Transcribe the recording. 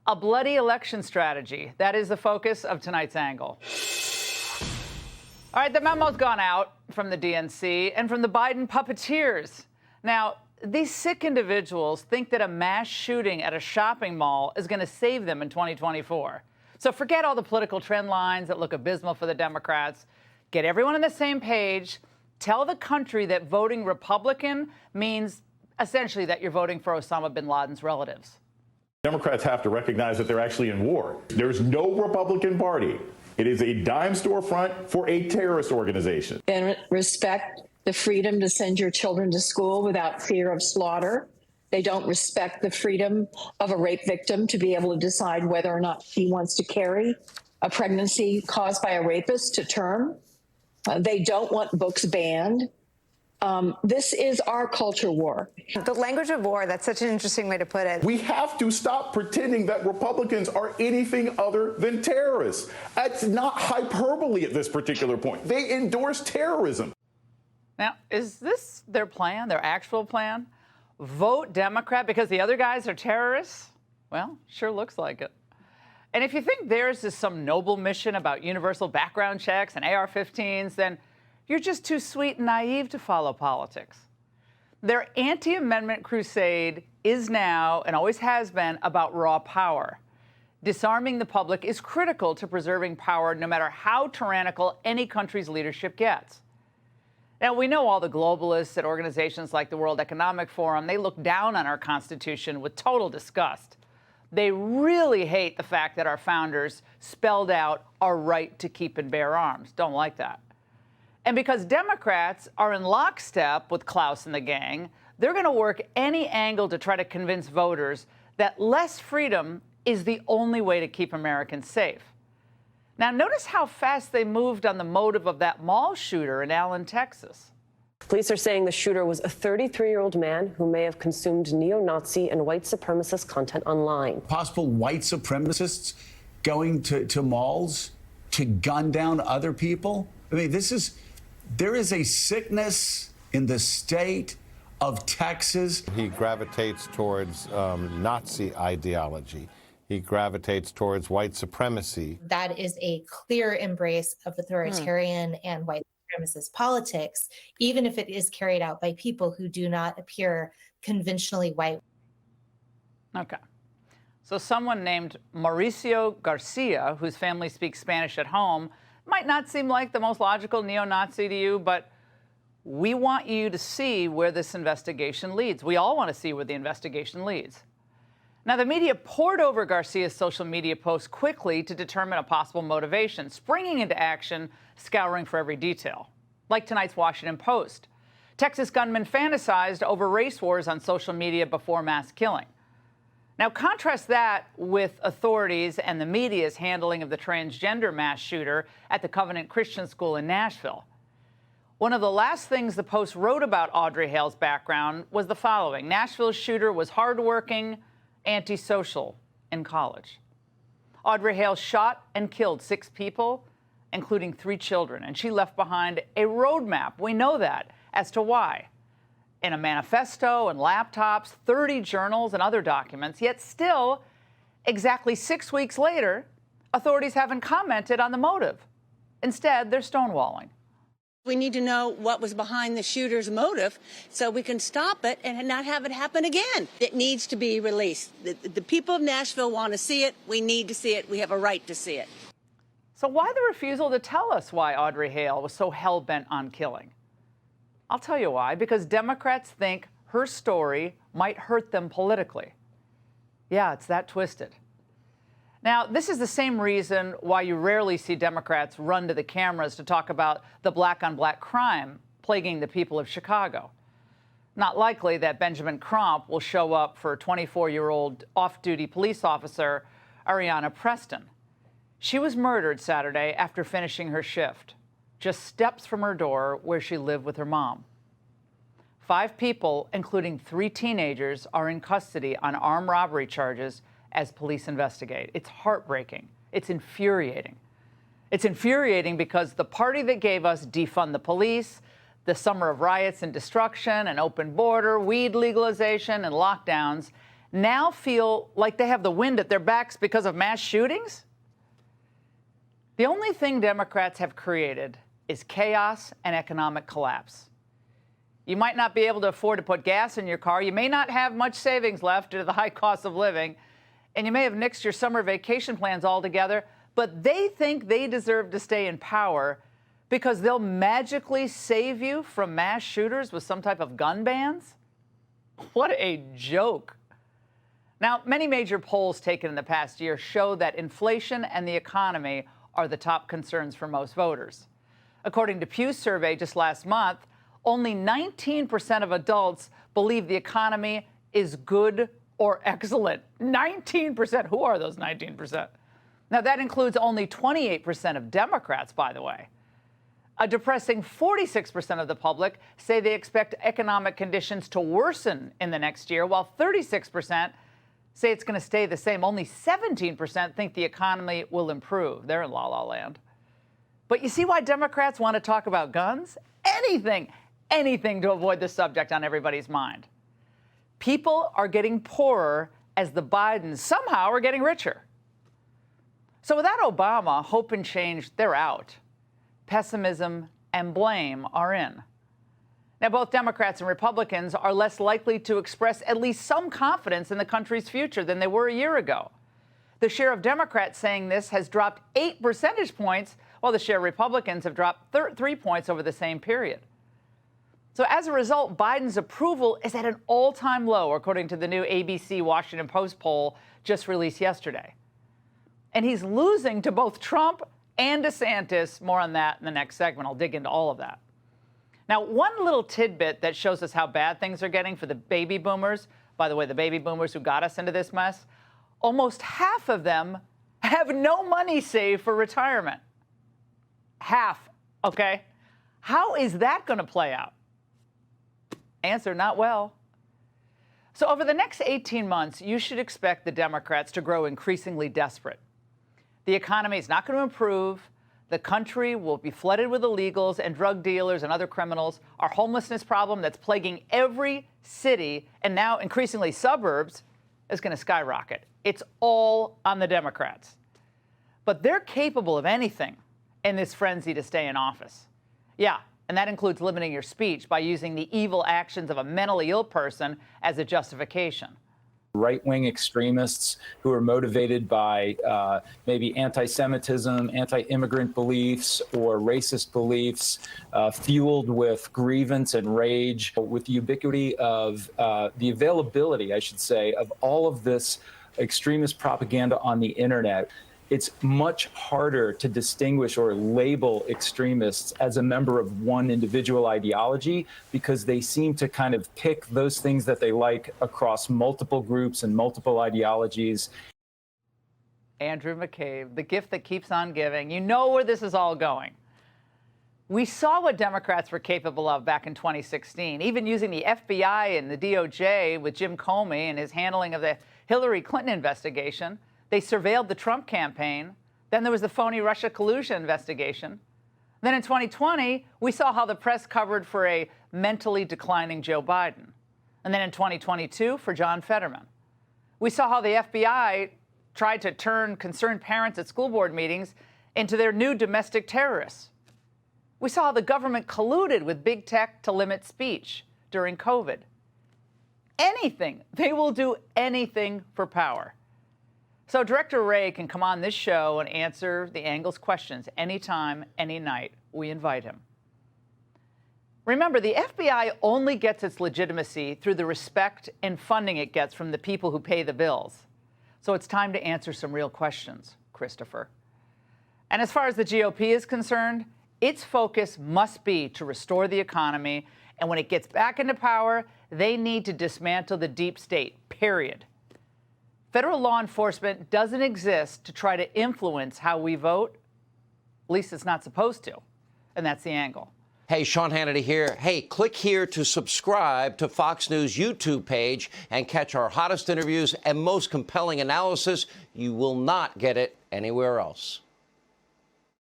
A bloody election strategy. That is the focus of tonight's angle. All right, the memo's gone out from the DNC and from the Biden puppeteers. Now, these sick individuals think that a mass shooting at a shopping mall is going to save them in 2024. So forget all the political trend lines that look abysmal for the Democrats. Get everyone on the same page. Tell the country that voting Republican means essentially that you're voting for Osama bin Laden's relatives. Democrats have to recognize that they're actually in war. There's no Republican Party. It is a dime store front for a terrorist organization. And respect the freedom to send your children to school without fear of slaughter. They don't respect the freedom of a rape victim to be able to decide whether or not she wants to carry a pregnancy caused by a rapist to term. They don't want books banned. This is our culture war. The language of war, that's such an interesting way to put it. We have to stop pretending that Republicans are anything other than terrorists. That's not hyperbole at this particular point. They endorse terrorism. Now, is this their plan, their actual plan? Vote Democrat because the other guys are terrorists? Well, sure looks like it. And if you think theirs is some noble mission about universal background checks and AR-15s, then you're just too sweet and naive to follow politics. Their anti-amendment crusade is now, and always has been, about raw power. Disarming the public is critical to preserving power no matter how tyrannical any country's leadership gets. Now, we know all the globalists at organizations like the World Economic Forum, they look down on our Constitution with total disgust. They really hate the fact that our founders spelled out our right to keep and bear arms. Don't like that. And because Democrats are in lockstep with Klaus and the gang, they're going to work any angle to try to convince voters that less freedom is the only way to keep Americans safe. Now, notice how fast they moved on the motive of that mall shooter in Allen, Texas. Police are saying the shooter was a 33-year-old man who may have consumed neo-Nazi and white supremacist content online. Possible white supremacists going to malls to gun down other people? I mean, there is a sickness in the state of Texas. He gravitates towards Nazi ideology. He gravitates towards white supremacy. That is a clear embrace of authoritarian and white supremacist politics, even if it is carried out by people who do not appear conventionally white. Okay. So someone named Mauricio Garcia, whose family speaks Spanish at home, might not seem like the most logical neo-Nazi to you, but we want you to see where this investigation leads. We all want to see where the investigation leads. Now, the media poured over Garcia's social media posts quickly to determine a possible motivation, springing into action, scouring for every detail. Like tonight's Washington Post. Texas gunmen fantasized over race wars on social media before mass killing. Now, contrast that with authorities and the media's handling of the transgender mass shooter at the Covenant Christian School in Nashville. One of the last things the Post wrote about Audrey Hale's background was the following. Nashville's shooter was hardworking, antisocial in college. Audrey Hale shot and killed 6 people, including 3 children, and she left behind a roadmap. We know that as to why. In a manifesto and laptops, 30 journals and other documents, yet still, exactly 6 weeks later, authorities haven't commented on the motive. Instead, they're stonewalling. We need to know what was behind the shooter's motive so we can stop it and not have it happen again. It needs to be released. The people of Nashville want to see it. We need to see it. We have a right to see it. So why the refusal to tell us why Audrey Hale was so hell-bent on killing? I'll tell you why. Because Democrats think her story might hurt them politically. Yeah, it's that twisted. Now, this is the same reason why you rarely see Democrats run to the cameras to talk about the black-on-black crime plaguing the people of Chicago. Not likely that Benjamin Crump will show up for 24-year-old off-duty police officer Ariana Preston. She was murdered Saturday after finishing her shift, just steps from her door where she lived with her mom. 5 people, including 3 teenagers, are in custody on armed robbery charges as police investigate. It's heartbreaking. It's infuriating. It's infuriating because the party that gave us defund the police, the summer of riots and destruction, an open border, weed legalization, and lockdowns now feel like they have the wind at their backs because of mass shootings? The only thing Democrats have created is chaos and economic collapse. You might not be able to afford to put gas in your car. You may not have much savings left due to the high cost of living. And you may have nixed your summer vacation plans altogether. But they think they deserve to stay in power because they'll magically save you from mass shooters with some type of gun bans? What a joke. Now, many major polls taken in the past year show that inflation and the economy are the top concerns for most voters. According to Pew's survey just last month, only 19% of adults believe the economy is good or excellent. 19%. Who are those 19%? Now, that includes only 28% of Democrats, by the way. A depressing 46% of the public say they expect economic conditions to worsen in the next year, while 36% say it's going to stay the same. Only 17% think the economy will improve. They're in la-la land. But you see why Democrats want to talk about guns? Anything to avoid the subject on everybody's mind. People are getting poorer as the Bidens somehow are getting richer. So without Obama, hope and change, they're out. Pessimism and blame are in. Now, both Democrats and Republicans are less likely to express at least some confidence in the country's future than they were a year ago. The share of Democrats saying this has dropped 8 percentage points, while the share of Republicans have dropped 3 points over the same period. So as a result, Biden's approval is at an all-time low, according to the new ABC Washington Post poll just released yesterday. And he's losing to both Trump and DeSantis. More on that in the next segment. I'll dig into all of that. Now, one little tidbit that shows us how bad things are getting for the baby boomers, by the way, the baby boomers who got us into this mess, almost half of them have no money saved for retirement. Half, okay? How is that going to play out? Answer, not well. So over the next 18 months, you should expect the Democrats to grow increasingly desperate. The economy is not going to improve. The country will be flooded with illegals and drug dealers and other criminals. Our homelessness problem that's plaguing every city and now increasingly suburbs is going to skyrocket. It's all on the Democrats. But they're capable of anything in this frenzy to stay in office. Yeah, and that includes limiting your speech by using the evil actions of a mentally ill person as a justification. Right-wing extremists who are motivated by maybe anti-Semitism, anti-immigrant beliefs, or racist beliefs, fueled with grievance and rage, with the ubiquity of the availability, I should say, of all of this extremist propaganda on the internet. It's much harder to distinguish or label extremists as a member of one individual ideology because they seem to kind of pick those things that they like across multiple groups and multiple ideologies. Andrew McCabe, the gift that keeps on giving. You know where this is all going. We saw what Democrats were capable of back in 2016, even using the FBI and the DOJ with Jim Comey and his handling of the Hillary Clinton investigation. They surveilled the Trump campaign. Then there was the phony Russia collusion investigation. Then in 2020, we saw how the press covered for a mentally declining Joe Biden. And then in 2022, for John Fetterman. We saw how the FBI tried to turn concerned parents at school board meetings into their new domestic terrorists. We saw how the government colluded with big tech to limit speech during COVID. Anything. They will do anything for power. So Director Wray can come on this show and answer the Angle's questions anytime, any night. We invite him. Remember, the FBI only gets its legitimacy through the respect and funding it gets from the people who pay the bills. So it's time to answer some real questions, Christopher. And as far as the GOP is concerned, its focus must be to restore the economy. And when it gets back into power, they need to dismantle the deep state, period. Federal law enforcement doesn't exist to try to influence how we vote. At least it's not supposed to. And that's The Angle. Hey, Sean Hannity here. Hey, click here to subscribe to Fox News YouTube page and catch our hottest interviews and most compelling analysis. You will not get it anywhere else.